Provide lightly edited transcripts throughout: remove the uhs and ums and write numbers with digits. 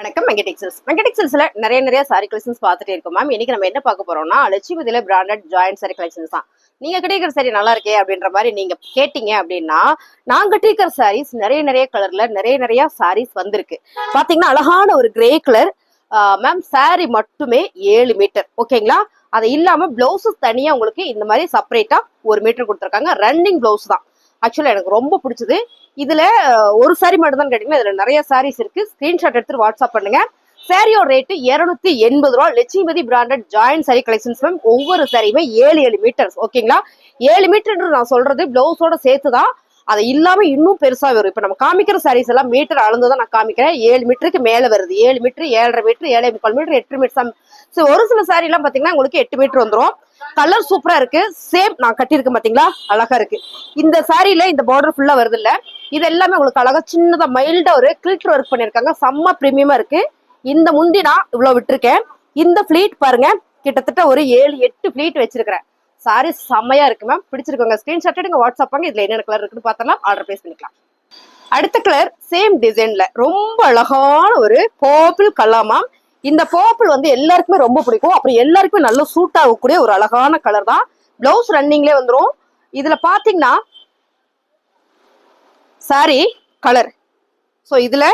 வணக்கம் மெங்கடெக்ஸல்ஸ்ல நிறைய sorry collections பார்த்துட்டே இருக்கோம் மேம். இன்னைக்கு நம்ம என்ன பார்க்க போறோம்னா லட்சுமிதில பிராண்டட் ஜாயிண்ட் சாரி கலெக்ஷன்ஸ் தான். நீங்க கட்டிக்கிற சாரி நல்லா இருக்கே அப்படின்ற மாதிரி நீங்க கேட்டீங்க அப்படின்னா நான் கட்டிக்கிற சாரீஸ் நிறைய கலர்ல நிறைய சாரீஸ் வந்திருக்கு. பாத்தீங்கன்னா அழகான ஒரு கிரே கலர் மேம். சாரி மட்டுமே 7 மீட்டர் ஓகேங்களா. அது இல்லாம பிளவுஸஸ் தனியா உங்களுக்கு இந்த மாதிரி செப்பரேட்டா 1 மீட்டர் கொடுத்துருக்காங்க. ரன்னிங் பிளவுஸ் தான். ஆக்சுவலா எனக்கு ரொம்ப பிடிச்சது. இதுல ஒரு சாரி மட்டும் தான் கேட்டீங்கன்னா இதுல நிறைய சாரீஸ் இருக்கு. ஸ்கிரீன்ஷாட் எடுத்து வாட்ஸ்அப் பண்ணுங்க. சாரியோட ரேட்டு 280 ரூபா. Lakshmipathi branded joint sari collections ma'am. ஒவ்வொரு சாரியுமே 7 மீட்டர்ஸ் ஓகேங்களா. 7 மீட்டர் நான் சொல்றது பிளவுஸோட சேர்த்துதான். அது இல்லாம இன்னும் பெருசா வரும். இப்ப நம்ம காமிக்கிற சாரீஸ் எல்லாம் மீட்டர் அளந்துதான் நான் காமிக்கிறேன். 7 மீட்டருக்கு மேல வருது. 7 மீட்டர் 7.5 மீட்டர் 7.25 மீட்டர் 8 மீட்டர். ஒரு சில சாரி எல்லாம் பாத்தீங்கன்னா உங்களுக்கு 8 மீட்டர் வந்துடும். கலர் சூப்பரா இருக்கு. சேம் நான் கட்டியிருக்கேன் பாத்தீங்களா, அழகா இருக்கு. இந்த சாரியில இந்த பார்டர் ஃபுல்லா வருது இல்ல, இது எல்லாமே உங்களுக்கு அழகா சின்னதா மைல்டா ஒரு கிளிட்டர் ஒர்க் பண்ணிருக்காங்க. செம்ம பிரீமியமா இருக்கு. இந்த முந்தி நான் இவ்வளவு விட்டுருக்கேன். இந்த ஃபிளீட் பாருங்க, கிட்டத்தட்ட ஒரு 7-8 ஃபிளீட் வச்சிருக்கிறேன். சாரி செம்மையா இருக்கு மேம். பிடிச்சிருக்கோங்க ஸ்கிரீன்ஷாட் எடுங்க, வாட்ஸ்அப் பண்ணுங்க. இதுல என்னென்ன கலர் இருக்குன்னு பார்த்தலாம், ஆர்டர் பிளேஸ் பண்ணிக்கலாம். அடுத்த கலர் சேம் டிசைன்ல ரொம்ப அழகான ஒரு பர்பிள் கலர் மேம். இந்த பர்பிள் வந்து எல்லாருக்குமே ரொம்ப பிடிக்கும். அப்புறம் எல்லாருக்குமே நல்ல சூட் ஆகக்கூடிய ஒரு அழகான கலர் தான். பிளவுஸ் ரன்னிங்லேயே வந்துடும். இதுல பாத்தீங்கன்னா சாரி கலர். ஸோ இதுல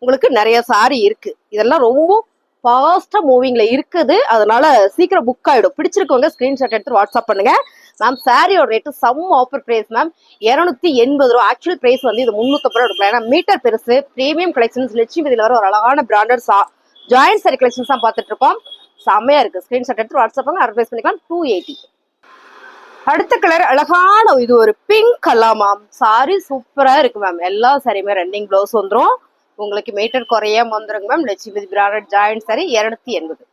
உங்களுக்கு நிறைய சாரி இருக்கு. இதெல்லாம் ரொம்ப ஃபாஸ்டா மூவிங்ல இருக்குது. அதனால சீக்கிரம் புக் ஆயிடும். பிடிச்சிருக்கவங்க ஸ்கிரீன்ஷாட் எடுத்து வாட்ஸ்அப் பண்ணுங்க மேம். சாரியோட rate some offer price ma'am. 280 ரூபா. ஆக்சுவல் பிரைஸ் வந்து இது 350 ரூபா எடுக்கலாம். ஏன்னா மீட்டர் பெருசு. பிரீமியம் கலெக்ஷன்ஸ் லட்சுமிதில வர ஒரு அழகான பிராண்டட் ஜாயிண்ட் சாரி கலெக்ஷன்ஸ் தான் பார்த்துட்டு இருக்கோம். செம்மையா இருக்கு. ஸ்கிரீன்ஷாட் எடுத்து வாட்ஸ்அப் பண்ணுங்க, அட்வைஸ் பண்ணிக்கலாம். 280. அடுத்த கலர் அழகான இது ஒரு பிங்க் கலர் மேம். சாரி சூப்பரா இருக்கு மேம். எல்லா சாரியுமே ரன்னிங் பிளவுஸ் வந்துடும். உங்களுக்கு மீட்டர் குறையாம வந்துருங்க ma'am. Lakshmi branded joint sorry 280.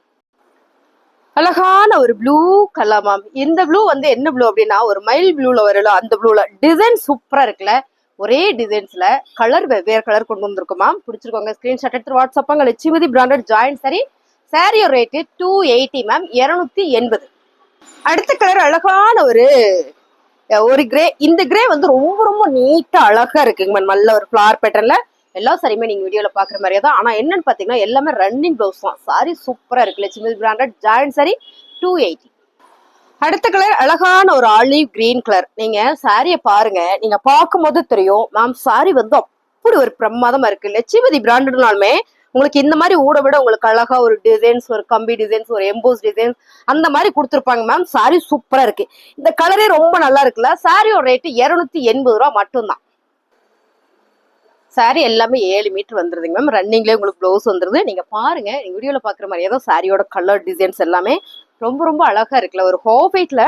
அழகான ஒரு ப்ளூ கலர் மேம். இந்த ப்ளூ வந்து என்ன ப்ளூ அப்படின்னா ஒரு மைல் ப்ளூல வரல, அந்த ப்ளூல டிசைன் சூப்பரா இருக்குல்ல. ஒரே டிசைன்ஸ்ல கலர் வெவ்வேறு கலர் கொண்டு வந்திருக்கும் மேம். பிடிச்சிருக்கோங்க ஸ்கிரீன்ஷாட் எடுத்து வாட்ஸ்அப் பண்ணுங்க. Lakshmi branded joint sorry. சாரியோட ரேட்டு 280 மேம். 280. அடுத்த கலர் அழகான ஒரு கிரே. இந்த கிரே வந்து ரொம்ப நீட்டா அழகா இருக்குங்க மேம். நல்ல ஒரு ஃபிளவர் பேட்டர்ன்ல எல்லா சாரியுமே நீங்க வீடியோல பாக்குற மாதிரியே தான். ஆனா என்னன்னு பாத்தீங்கன்னா எல்லாமே ரன்னிங் பிளவுஸ் தான். சாரி சூப்பரா இருக்கு. Lakshmi branded joint sorry 280. அடுத்த கலர் அழகான ஒரு ஆலிவ் கிரீன் கலர். நீங்க சாரிய பாருங்க, நீங்க பார்க்கும் போது தெரியும் மேம். சாரி வந்து அப்படி ஒரு பிரமாதமா இருக்கு. லட்சுமதி பிராண்டட்னாலுமே உங்களுக்கு இந்த மாதிரி ஊட விட உங்களுக்கு அழகா ஒரு டிசைன்ஸ், ஒரு கம்பி டிசைன்ஸ், ஒரு எம்போஸ் டிசைன்ஸ் அந்த மாதிரி கொடுத்துருப்பாங்க மேம். சாரி சூப்பரா இருக்கு. இந்த கலரே ரொம்ப நல்லா இருக்குல்ல. சாரியோட ரேட்டு 280 ரூபா மட்டும்தான். சாரி எல்லாமே 7 மீட்டர் வந்துருதுங்க மேம். ரன்னிங்லேயே உங்களுக்கு ப்ளவுஸ் வந்துருது. நீங்க பாருங்க, நீங்க வீடியோல பாக்குற மாதிரி ஏதோ சாரியோட கலர் டிசைன்ஸ் எல்லாமே ரொம்ப அழகா இருக்குல்ல. ஒரு ஹோஃபைட்ல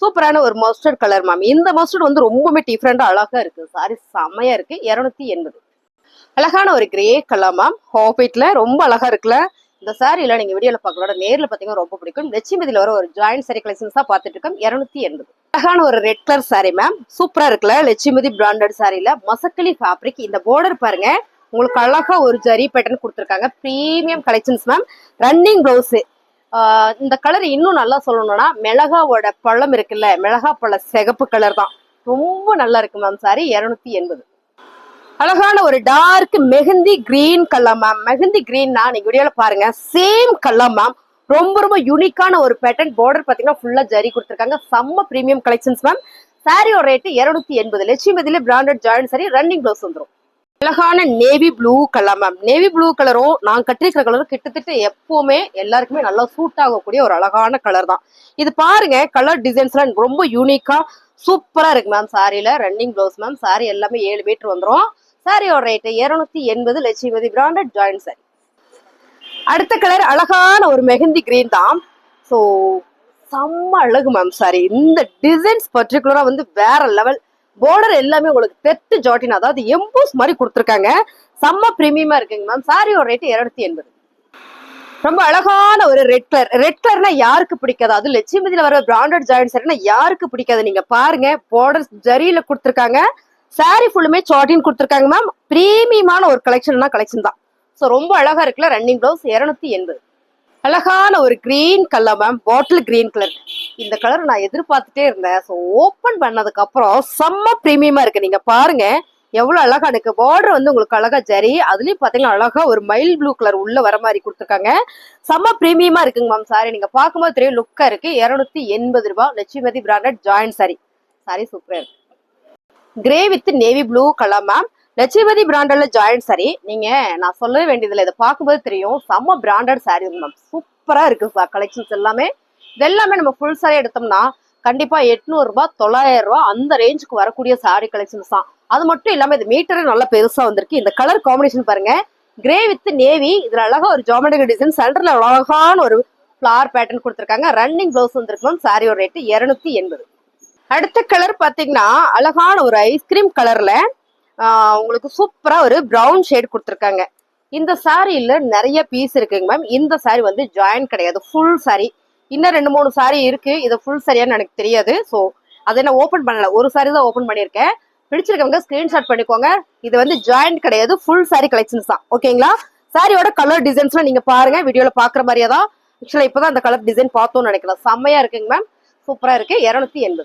சூப்பரான ஒரு மஸ்டர்ட் கலர் மேம். இந்த மஸ்டர்ட் வந்து ரொம்பவே டிஃப்ரெண்டா அழகா இருக்கு. சாரி செம்மையா இருக்கு. 280. அழகான ஒரு கிரே கலர் மேம். ஹோஃபைட்ல ரொம்ப அழகா இருக்குல்ல. இந்த சாரியில நீங்க வீடியோல பாக்கலோட நேர்ல பாத்தீங்கன்னா ரொம்ப பிடிக்கும். லட்சுமிதில வர ஒரு ஜாயிண்ட் சாரி கலெக்ஷன்ஸ் தான் பாத்துட்டு இருக்கோம். 280. அழகான ஒரு ரெட் கலர் சாரி மேம். சூப்பரா இருக்குல்ல. லட்சுமிதி பிராண்டட் சாரியில மசக்கலி ஃபேப்ரிக். இந்த பார்டர் பாருங்க, உங்களுக்கு அழகா ஒரு ஜரி பேட்டர்ன் கொடுத்துருக்காங்க. Premium collections ma'am. Running blouse. இந்த கலர் இன்னும் நல்லா சொல்லணும்னா மிளகாவோட பழம் இருக்குல்ல, மிளகா பழ சிகப்பு கலர் தான். ரொம்ப நல்லா இருக்கு மேம். சாரி 280. அழகான ஒரு dark mehndi green colour ma'am. Mehndi கிரீன்னா நீங்க வீடியோல பாருங்க, சேம் கலர் மேம். ரொம்ப யூனிக்கான ஒரு பேட்டர்ன். பார்டர் பாத்தீங்கன்னா ஃபுல்லா ஜரி கொடுத்துருக்காங்க. செம்ம பிரீமியம் கலெக்ஷன்ஸ் மேம். சாரியோட ரேட்டு 280. லட்சுமிதில branded joint sari. Running blouse வந்துடும். அழகான navy blue colour ma'am. Navy blue கலரும் நான் கட்டிருக்கிற கலரும் கிட்டத்தட்ட எப்பவுமே எல்லாருக்குமே நல்லா சூட் ஆகக்கூடிய ஒரு அழகான கலர் தான். இது பாருங்க, கலர் டிசைன்ஸ்லாம் ரொம்ப யூனிக்கா சூப்பரா இருக்கு மேம். சாரியில ரன்னிங் பிளவுஸ் மேம். சாரி எல்லாமே 7 மீட்டர் வந்துடும். சாரியோட rate 280. Lakshmathi branded joint sari. அடுத்த கலர் அழகான ஒரு மெஹந்தி கிரீன் தான். ஸோ செம்ம அழகு மேம். சாரி இந்த டிசைன்ஸ் பர்டிகுலரா வந்து வேற லெவல். பார்டர் எல்லாமே உங்களுக்கு தெட்டு ஜாட்டின், அதாவது எம்போஸ் மாதிரி கொடுத்துருக்காங்க. செம்ம பிரீமியமா இருக்குங்க மேம். சாரியோட ரேட்டு 280. ரொம்ப அழகான ஒரு ரெட் கலர். ரெட் கலர்னா யாருக்கு பிடிக்காது? அது லட்சுமிதில வர பிராண்டட் ஜாயிண்ட் சாரினா யாருக்கு பிடிக்காது? நீங்க பாருங்க, பார்டர் ஜரியில கொடுத்துருக்காங்க. சாரி ஃபுல்லுமே சாட்டின் கொடுத்துருக்காங்க மேம். பிரீமியமான ஒரு கலெக்ஷன் தான். ஸோ ரொம்ப அழகா இருக்குல்ல. Running blouse 280. அழகான ஒரு green colour ma'am. Bottle green colour. இந்த கலர் நான் எதிர்பார்த்துட்டே இருந்தேன். ஸோ ஓப்பன் பண்ணதுக்கு அப்புறம் செம்ம பிரீமியமா இருக்கு. நீங்க பாருங்க, எவ்வளவு அழகா இருக்கு. பார்டர் வந்து உங்களுக்கு அழகா ஜரி, அதுலயும் பாத்தீங்கன்னா அழகா ஒரு மைல் ப்ளூ கலர் உள்ள வர மாதிரி கொடுத்துருக்காங்க. செம்ம பிரீமியமா இருக்குங்க மேம். சாரி நீங்க பார்க்கும்போது தெரியும் லுக்கா இருக்கு. 280 ரூபாய். Lakshmathi branded join sari. சாரி சூப்பரா இருக்கு. Grey with navy blue colour ma'am. Lakshmathi பிராண்டட்ல ஜாயின் சாரி. நீங்க நான் சொல்லவே வேண்டியதில்லை, இதை பார்க்கும்போது தெரியும் செம்ம பிராண்டட் சாரி மேம். சூப்பரா இருக்கு சார் கலெக்ஷன்ஸ் எல்லாமே. இது எல்லாமே நம்ம ஃபுல் சாரி எடுத்தோம்னா கண்டிப்பா 800 ரூபாய் 900 ரூபாய் அந்த ரேஞ்சுக்கு வரக்கூடிய சாரி கலெக்ஷன்ஸ் தான். அது மட்டும் இல்லாம இது மீட்டரே நல்லா பெருசா வந்திருக்கு. இந்த கலர் காம்பினேஷன் பாருங்க, கிரே வித் நேவி. இதுல அழகா ஒரு ஜாமெட்ரிக் டிசைன், சென்டர்ல அழகான ஒரு ஃபிளவர் பேட்டர்ன் கொடுத்துருக்காங்க. ரன்னிங் பிளவுஸ் வந்திருக்கு மேம். சாரியோட ரேட்டு 280. அடுத்த கலர் பாத்தீங்கன்னா அழகான ஒரு ஐஸ்கிரீம் கலர்ல உங்களுக்கு சூப்பரா ஒரு பிரவுன் ஷேட் கொடுத்துருக்காங்க. இந்த சாரியில நிறைய பீஸ் இருக்குங்க மேம். இந்த சாரி வந்து ஜாயின் கிடையாது, ஃபுல் சாரி. இன்னும் 2-3 சாரி இருக்கு. இது ஃபுல் சாரியான்னு எனக்கு தெரியாது. ஸோ அதை நான் ஓப்பன் பண்ணல, ஒரு சாரி தான் ஓப்பன் பண்ணியிருக்கேன். பிடிச்சிருக்கவங்க ஸ்கிரீன்ஷாட் பண்ணிக்கோங்க. இது வந்து ஜாயின் கிடையாது, ஃபுல் சாரி கலெக்ஷன்ஸ் தான். ஓகேங்களா? சாரியோட கலர் டிசைன்ஸ்லாம் நீங்க பாருங்க, வீடியோல பாக்குற மாதிரியே தான். ஆக்சுவலா இப்பதான் அந்த கலர் டிசைன் பார்த்தோம்னு நினைக்கலாம். செம்மையா இருக்குங்க மேம். சூப்பரா இருக்கு. 280.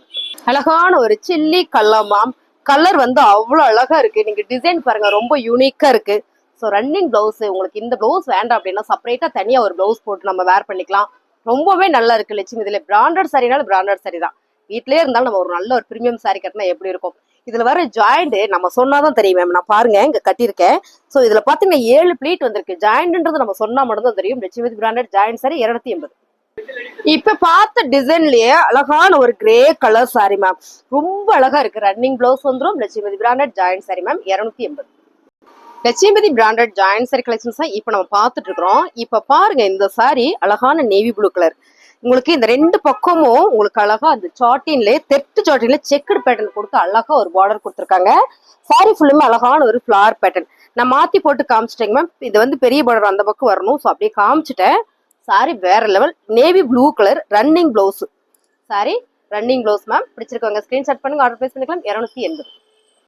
அழகான ஒரு சில்லி கலர் மேம். கலர் வந்து அவ்வளவு அழகா இருக்கு. நீங்க டிசைன் பாருங்க, ரொம்ப யூனிக்கா இருக்கு. So running blouse. உங்களுக்கு இந்த பிளவுஸ் வேண்டாம் அப்படின்னா செப்பரேட்டா தனியா ஒரு பிளவுஸ் போட்டு நம்ம வேர் பண்ணிக்கலாம். ரொம்பவே நல்லா இருக்கு லட்சுமி. இதுல பிராண்டட் சாரினாலும் பிராண்டட் சாரி தான். வீட்லயே இருந்தாலும் நம்ம ஒரு நல்ல ஒரு பிரீமியம் சாரி கட்டினா எப்படி இருக்கும். இதுல வர ஜாயிண்ட் நம்ம சொன்னாதான் தெரியும் மேம். நான் பாருங்க இங்க கட்டியிருக்கேன். ஸோ இதுல பாத்தீங்கன்னா 7 பிளீட் வந்திருக்கு. ஜாயிண்ட்ன்றது நம்ம சொன்னா மட்டும் தான் தெரியும். Lakshmi branded joint sorry 280. இப்ப பார்த்த டிசைன்லயே அழகான ஒரு கிரே கலர் சாரி மேம். ரொம்ப அழகா இருக்கு. ரன்னிங் பிளவுஸ் வந்துடும். Lakshmathi branded joint sari ma'am. 280. Lakshmathi branded joint sari collections தான் இப்ப நம்ம பார்த்துட்டு இருக்கிறோம். இப்ப பாருங்க இந்த சாரி அழகான நேவி ப்ளூ கலர். உங்களுக்கு இந்த 2 பக்கமும் உங்களுக்கு அழகா அந்த சாட்டின்ல தெட்டு சாட்டின்ல செக்குடு பேட்டர்ன் கொடுத்து அழகா ஒரு பார்டர் கொடுத்துருக்காங்க. சாரி ஃபுல்லுமே அழகான ஒரு ஃபிளவர் பேட்டர்ன். நான் மாத்தி போட்டு காமிச்சிட்டேங்க மேம். இது வந்து பெரிய பார்டர் அந்த பக்கம் வரணும். ஸோ அப்படியே காமிச்சிட்டேன். சாரி வேற level. Navy blue colour running blouse. Sari running blouse ma'am. பிடிச்சிருக்கவங்க ஸ்கிரீன்ஷாட் பண்ணுங்க, ஆர்டர் பிளேஸ் பண்ணிக்கலாம். 280.